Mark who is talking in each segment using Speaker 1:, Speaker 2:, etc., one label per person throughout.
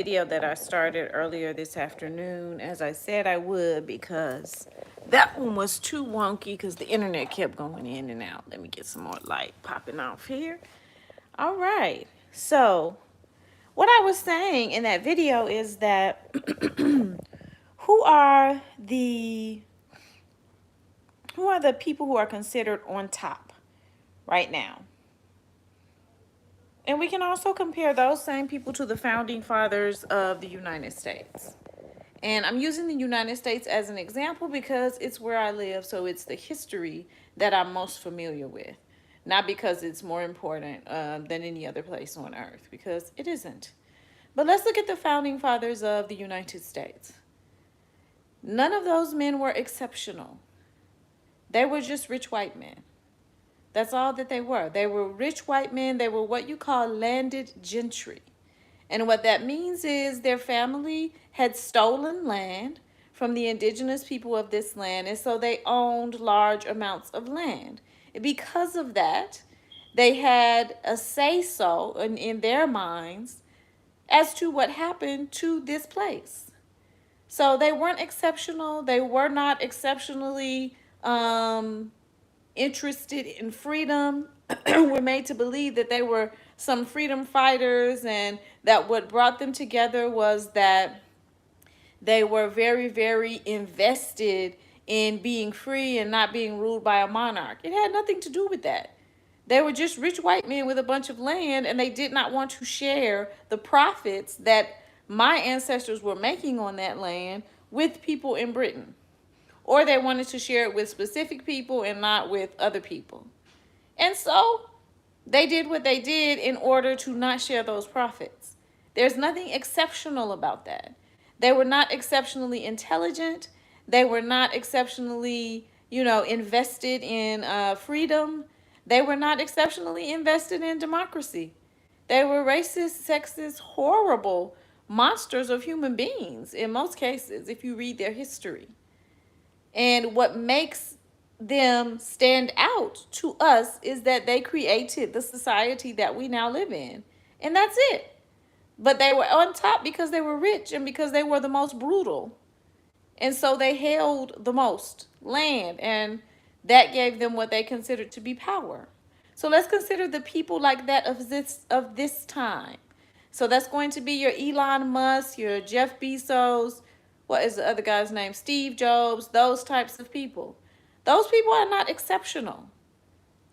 Speaker 1: Video that I started earlier this afternoon, as I said I would, because that one was too wonky because the internet kept going in and out. Let me get some more light popping off here. All right. So, what I was saying in that video is that who are the people who are considered on top right now? And we can also compare those same people to the founding fathers of the United States. And I'm using the United States as an example because it's where I live, so it's the history that I'm most familiar with. Not because it's more important than any other place on earth, because it isn't. But let's look at the founding fathers of the United States. None of those men were exceptional. They were just rich white men. That's all that they were. They were rich white men. They were what you call landed gentry. And what that means is their family had stolen land from the indigenous people of this land, and so they owned large amounts of land. Because of that, they had a say-so in their minds as to what happened to this place. So they weren't exceptional. They were not exceptionally interested in freedom. Were made to believe that they were some freedom fighters, and that what brought them together was that they were very, very invested in being free and not being ruled by a monarch. It had nothing to do with that. They were just rich white men with a bunch of land, and they did not want to share the profits that my ancestors were making on that land with people in Britain. Or they wanted to share it with specific people and not with other people. And so they did what they did in order to not share those profits. There's nothing exceptional about that. They were not exceptionally intelligent. They were not exceptionally, invested in freedom. They were not exceptionally invested in democracy. They were racist, sexist, horrible monsters of human beings in most cases, if you read their history. And what makes them stand out to us is that they created the society that we now live in. And that's it. But they were on top because they were rich and because they were the most brutal. And so they held the most land, and that gave them what they considered to be power. So let's consider the people like that of this time. So that's going to be your Elon Musk, your Jeff Bezos, what is the other guy's name? Steve Jobs, those types of people. Those people are not exceptional.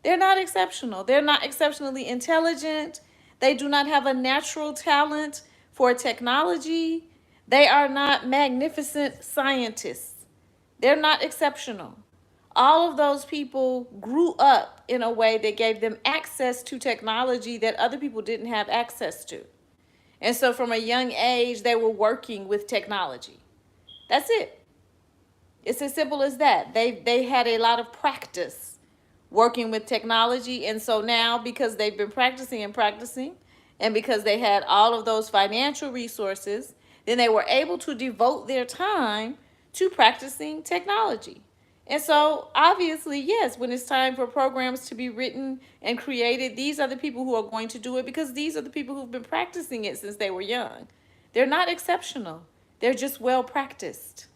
Speaker 1: They're not exceptional. They're not exceptionally intelligent. They do not have a natural talent for technology. They are not magnificent scientists. They're not exceptional. All of those people grew up in a way that gave them access to technology that other people didn't have access to. And so from a young age, they were working with technology. That's it. It's as simple as that. They had a lot of practice working with technology. And so now, because they've been practicing and because they had all of those financial resources, then they were able to devote their time to practicing technology. And so obviously, yes, when it's time for programs to be written and created, these are the people who are going to do it because these are the people who've been practicing it since they were young. They're not exceptional. They're just well practiced.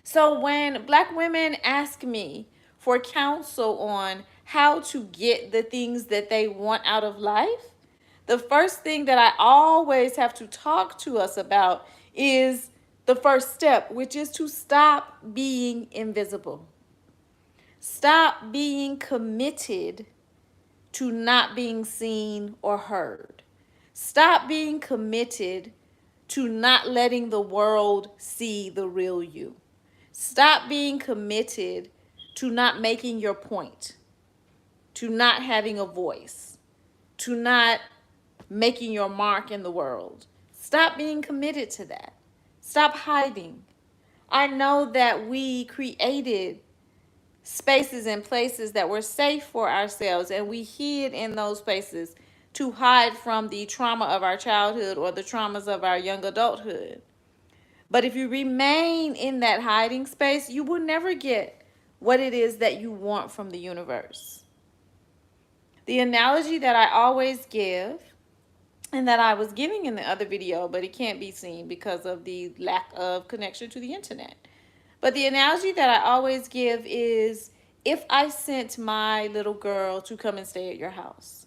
Speaker 1: So when Black women ask me for counsel on how to get the things that they want out of life, the first thing that I always have to talk to us about is the first step, which is to stop being invisible. Stop being committed to not being seen or heard. Stop being committed to not letting the world see the real you. Stop being committed to not making your point, to not having a voice, to not making your mark in the world. Stop being committed to that. Stop hiding. I know that we created spaces and places that were safe for ourselves, and we hid in those spaces to hide from the trauma of our childhood or the traumas of our young adulthood. But if you remain in that hiding space, you will never get what it is that you want from the universe. The analogy that I always give and that I was giving in the other video, but it can't be seen because of the lack of connection to the internet. But the analogy that I always give is if I sent my little girl to come and stay at your house.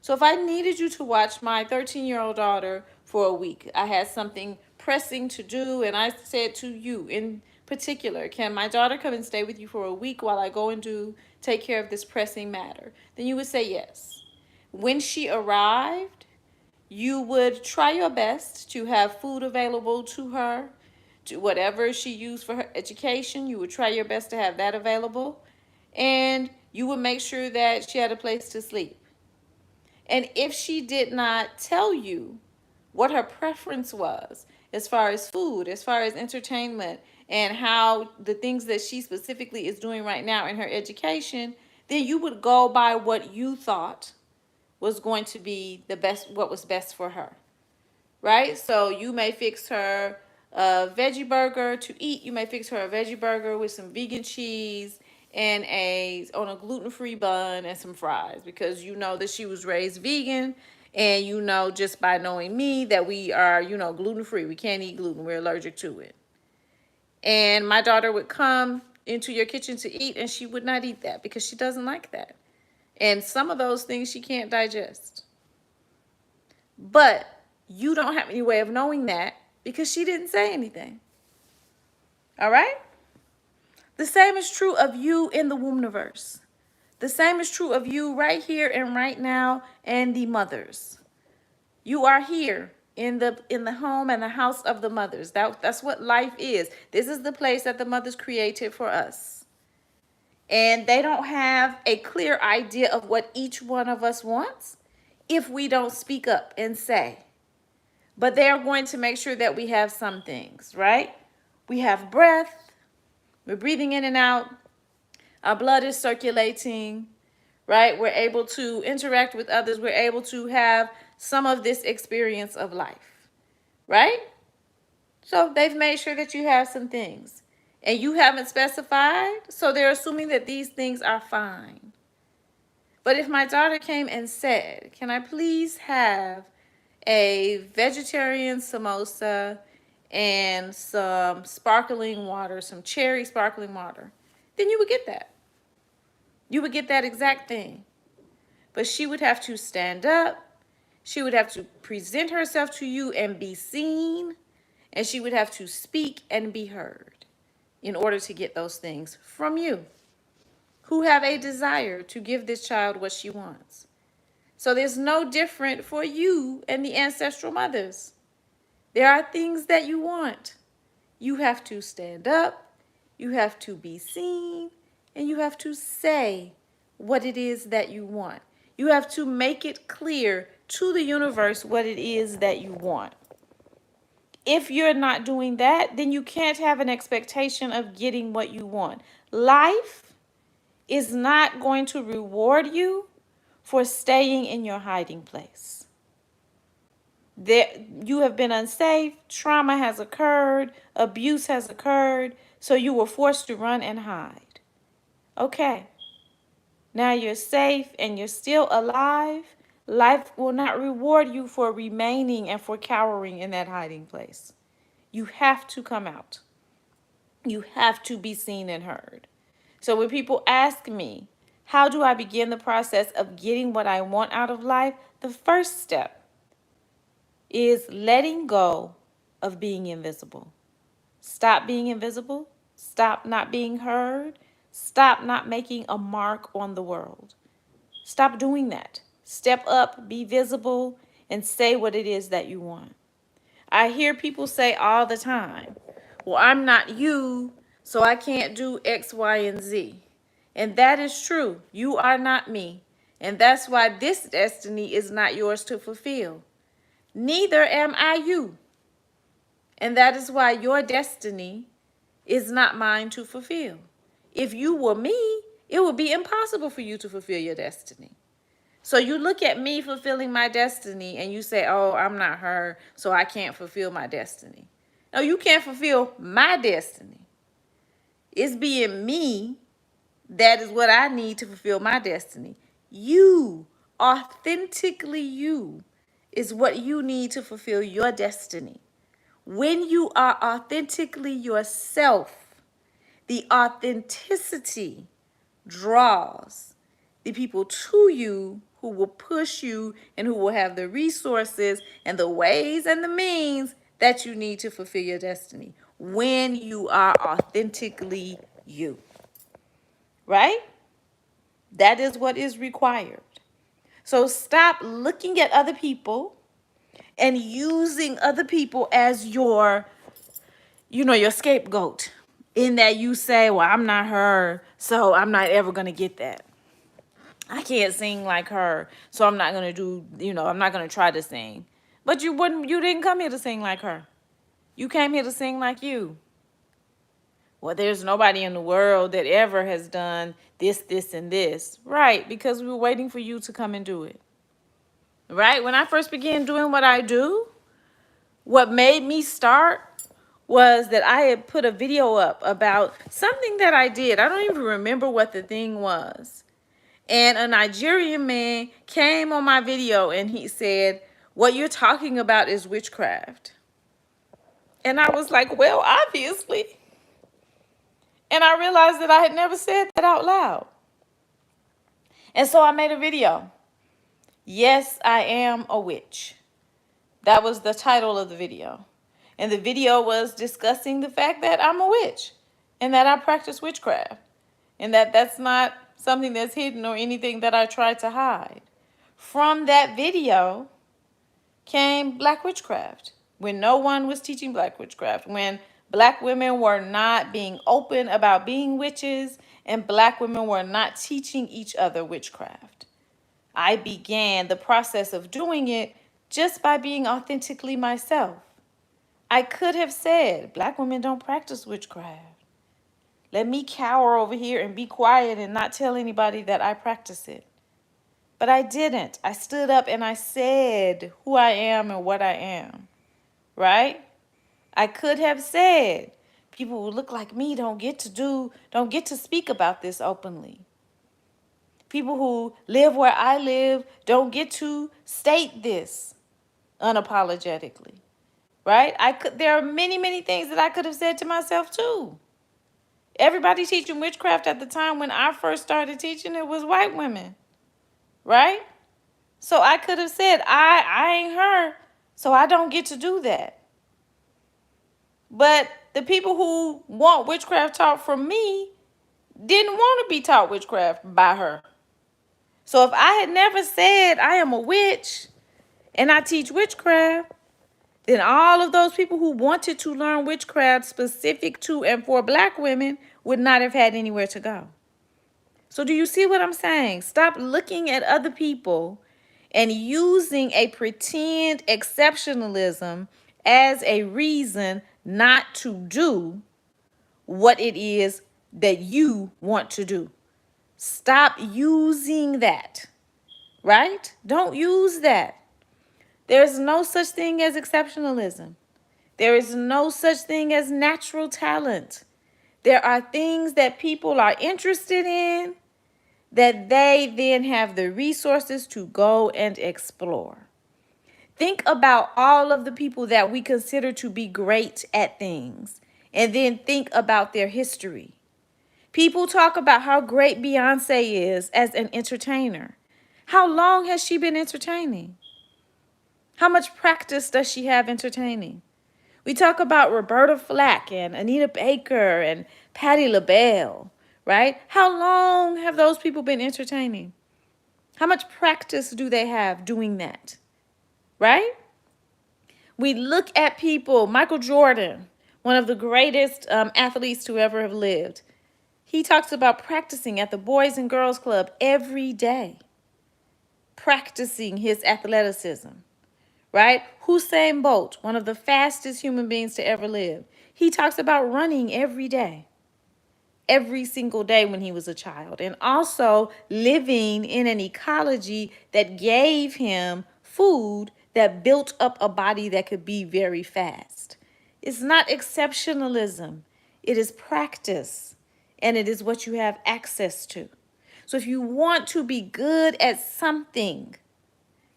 Speaker 1: So if I needed you to watch my 13-year-old daughter for a week, I had something pressing to do, and I said to you in particular, can my daughter come and stay with you for a week while I go and take care of this pressing matter? Then you would say yes. When she arrived, you would try your best to have food available to her, to whatever she used for her education. You would try your best to have that available, and you would make sure that she had a place to sleep. And if she did not tell you what her preference was as far as food, as far as entertainment, and how the things that she specifically is doing right now in her education, then you would go by what you thought was going to be the best, what was best for her, right? So you may fix her a veggie burger to eat. You may fix her a veggie burger with some vegan cheese and on a gluten-free bun and some fries, because you know that she was raised vegan, and you know just by knowing me that we are, gluten-free. We can't eat gluten. We're allergic to it. And my daughter would come into your kitchen to eat, and she would not eat that because she doesn't like that. And some of those things she can't digest. But you don't have any way of knowing that because she didn't say anything. All right? The same is true of you in the womb-niverse. The same is true of you right here and right now and the mothers. You are here in the home and the house of the mothers. That's what life is. This is the place that the mothers created for us. And they don't have a clear idea of what each one of us wants if we don't speak up and say. But they are going to make sure that we have some things, right? We have breath. We're breathing in and out. Our blood is circulating, right? We're able to interact with others. We're able to have some of this experience of life, right? So they've made sure that you have some things. And you haven't specified, so they're assuming that these things are fine. But if my daughter came and said, can I please have a vegetarian samosa and some sparkling water, some cherry sparkling water, then you would get that. You would get that exact thing. But she would have to stand up. She would have to present herself to you and be seen. And she would have to speak and be heard in order to get those things from you, who have a desire to give this child what she wants. So there's no different for you and the ancestral mothers. There are things that you want. You have to stand up, you have to be seen, and you have to say what it is that you want. You have to make it clear to the universe what it is that you want. If you're not doing that, then you can't have an expectation of getting what you want. Life is not going to reward you for staying in your hiding place. You have been unsafe, trauma has occurred, abuse has occurred, so you were forced to run and hide. Okay, now you're safe and you're still alive. Life will not reward you for remaining and for cowering in that hiding place. You have to come out. You have to be seen and heard. So when people ask me, how do I begin the process of getting what I want out of life? The first step is letting go of being invisible. Stop being invisible. Stop not being heard. Stop not making a mark on the world. Stop doing that. Step up, be visible, and say what it is that you want. I hear people say all the time, well, I'm not you, so I can't do X, Y, and Z. And that is true. You are not me. And that's why this destiny is not yours to fulfill. Neither am I you. And that is why your destiny is not mine to fulfill. If you were me, it would be impossible for you to fulfill your destiny. So you look at me fulfilling my destiny and you say, oh, I'm not her, so I can't fulfill my destiny. No, you can't fulfill my destiny. It's being me that is what I need to fulfill my destiny. You, authentically you, is what you need to fulfill your destiny. When you are authentically yourself, the authenticity draws the people to you who will push you and who will have the resources and the ways and the means that you need to fulfill your destiny. When you are authentically you, right? That is what is required. So stop looking at other people and using other people as your scapegoat. In that you say, well, I'm not her, so I'm not ever going to get that. I can't sing like her, so I'm not going to I'm not going to try to sing. But you didn't come here to sing like her. You came here to sing like you. Well, there's nobody in the world that ever has done this, this, and this. Right, because we were waiting for you to come and do it. Right? When I first began doing what I do, what made me start was that I had put a video up about something that I did. I don't even remember what the thing was. And a Nigerian man came on my video and he said, what you're talking about is witchcraft. And I was like, well, obviously. And I realized that I had never said that out loud. And so I made a video. Yes, I am a witch. That was the title of the video. And the video was discussing the fact that I'm a witch and that I practice witchcraft and that that's not something that's hidden or anything that I try to hide. From that video came Black witchcraft, when no one was teaching Black witchcraft, when Black women were not being open about being witches and Black women were not teaching each other witchcraft. I began the process of doing it just by being authentically myself. I could have said, Black women don't practice witchcraft. Let me cower over here and be quiet and not tell anybody that I practice it. But I didn't. I stood up and I said who I am and what I am, right? I could have said, people who look like me don't get to speak about this openly. People who live where I live don't get to state this unapologetically. Right? There are many, many things that I could have said to myself too. Everybody teaching witchcraft at the time when I first started teaching it was white women. Right? So I could have said, I ain't her, so I don't get to do that. But the people who want witchcraft taught from me didn't want to be taught witchcraft by her. So if I had never said I am a witch and I teach witchcraft, then all of those people who wanted to learn witchcraft specific to and for Black women would not have had anywhere to go. So do you see what I'm saying? Stop looking at other people and using a pretend exceptionalism as a reason not to do what it is that you want to do. Stop using that, right? Don't use that. There's no such thing as exceptionalism. There is no such thing as natural talent. There are things that people are interested in that they then have the resources to go and explore. Think about all of the people that we consider to be great at things, and then think about their history. People talk about how great Beyonce is as an entertainer. How long has she been entertaining? How much practice does she have entertaining? We talk about Roberta Flack and Anita Baker and Patti LaBelle, right? How long have those people been entertaining? How much practice do they have doing that, right? We look at people, Michael Jordan, one of the greatest athletes to ever have lived. He talks about practicing at the Boys and Girls Club every day, practicing his athleticism. Right? Usain Bolt, one of the fastest human beings to ever live. He talks about running every day, every single day when he was a child, and also living in an ecology that gave him food that built up a body that could be very fast. It's not exceptionalism. It is practice, and it is what you have access to. So if you want to be good at something,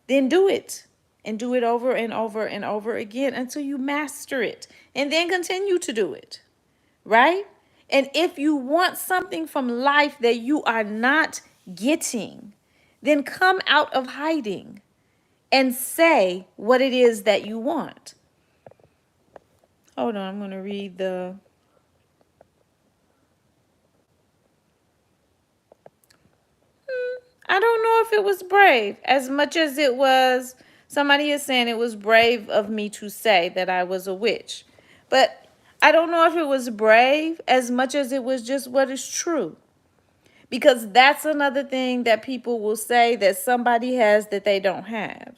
Speaker 1: then do it. and do it over and over and over again until you master it, and then continue to do it, right? And if you want something from life that you are not getting, then come out of hiding and say what it is that you want. Hold on, I'm going to read the... I don't know if it was brave as much as it was... Somebody is saying it was brave of me to say that I was a witch. But I don't know if it was brave as much as it was just what is true. Because that's another thing that people will say that somebody has that they don't have.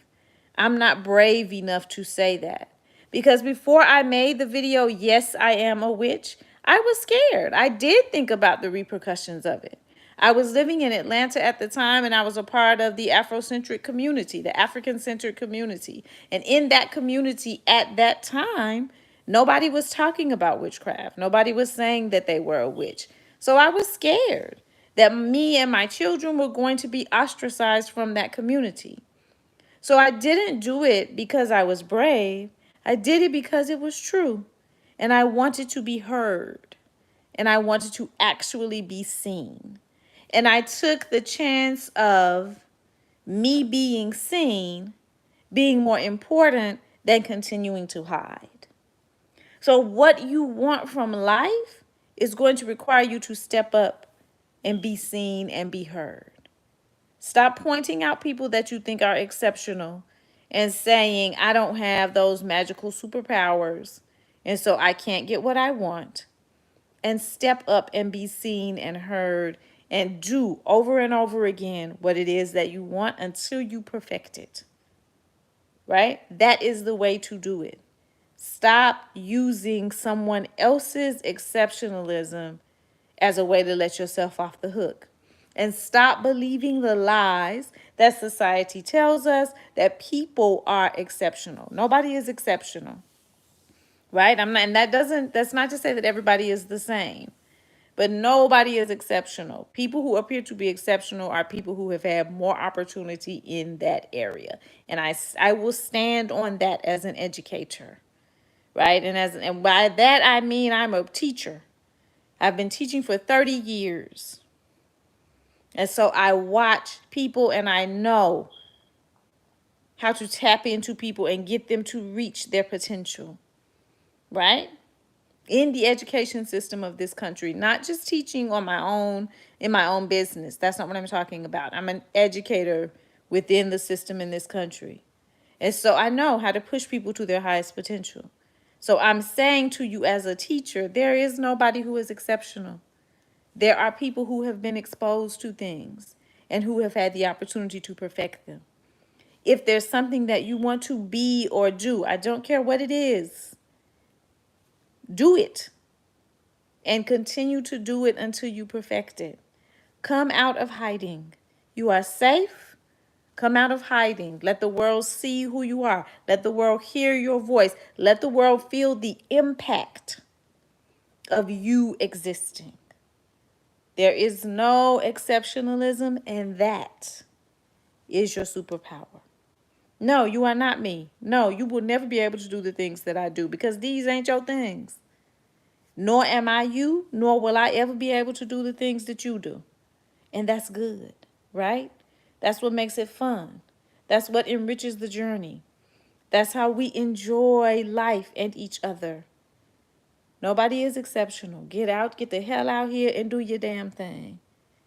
Speaker 1: I'm not brave enough to say that. Because before I made the video, yes, I am a witch, I was scared. I did think about the repercussions of it. I was living in Atlanta at the time, and I was a part of the Afrocentric community, the African-centered community. And in that community at that time, nobody was talking about witchcraft. Nobody was saying that they were a witch. So I was scared that me and my children were going to be ostracized from that community. So I didn't do it because I was brave. I did it because it was true. And I wanted to be heard. And I wanted to actually be seen. And I took the chance of me being seen being more important than continuing to hide. So what you want from life is going to require you to step up and be seen and be heard. Stop pointing out people that you think are exceptional and saying, I don't have those magical superpowers, and so I can't get what I want. And step up and be seen and heard and do over and over again what it is that you want until you perfect it. Right? That is the way to do it. Stop using someone else's exceptionalism as a way to let yourself off the hook. And stop believing the lies that society tells us that people are exceptional. Nobody is exceptional. Right? That's not to say that everybody is the same. But nobody is exceptional. People who appear to be exceptional are people who have had more opportunity in that area. And I will stand on that as an educator. Right? And by that I mean I'm a teacher. I've been teaching for 30 years. And so I watch people and I know how to tap into people and get them to reach their potential. Right? In the education system of this country, not just teaching on my own, in my own business. That's not what I'm talking about. I'm an educator within the system in this country. And so I know how to push people to their highest potential. So I'm saying to you as a teacher, there is nobody who is exceptional. There are people who have been exposed to things and who have had the opportunity to perfect them. If there's something that you want to be or do, I don't care what it is, do it. And continue to do it until you perfect it. Come out of hiding. You are safe. Come out of hiding. Let the world see who you are. Let the world hear your voice. Let the world feel the impact of you existing. There is no exceptionalism, and that is your superpower. No, you are not me. No, you will never be able to do the things that I do because these ain't your things. Nor am I you, nor will I ever be able to do the things that you do. And that's good, right? That's what makes it fun. That's what enriches the journey. That's how we enjoy life and each other. Nobody is exceptional. Get the hell out here and do your damn thing.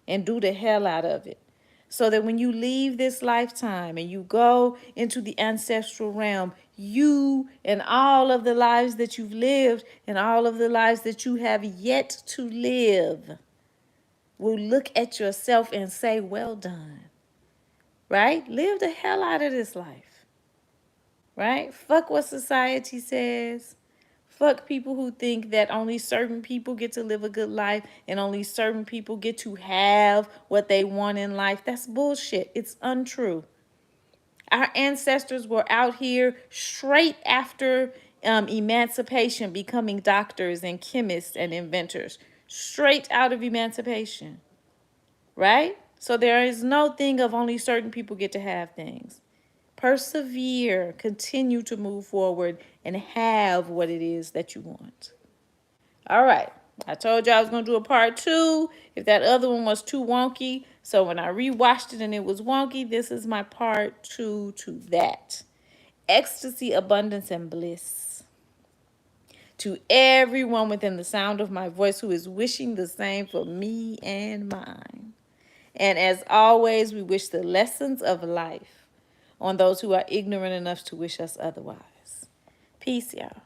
Speaker 1: And do the hell out of it. So that when you leave this lifetime and you go into the ancestral realm, you and all of the lives that you've lived and all of the lives that you have yet to live will look at yourself and say, well done. Right? Live the hell out of this life. Right? Fuck what society says. Fuck people who think that only certain people get to live a good life and only certain people get to have what they want in life. That's bullshit. It's untrue. Our ancestors were out here straight after emancipation, becoming doctors and chemists and inventors. Straight out of emancipation. Right? So there is no thing of only certain people get to have things. Persevere, continue to move forward, and have what it is that you want. All right. I told you I was going to do a part 2 if that other one was too wonky. So when I rewatched it and it was wonky, this is my part 2 to that. Ecstasy, abundance, and bliss. To everyone within the sound of my voice who is wishing the same for me and mine. And as always, we wish the lessons of life on those who are ignorant enough to wish us otherwise. Peace, y'all.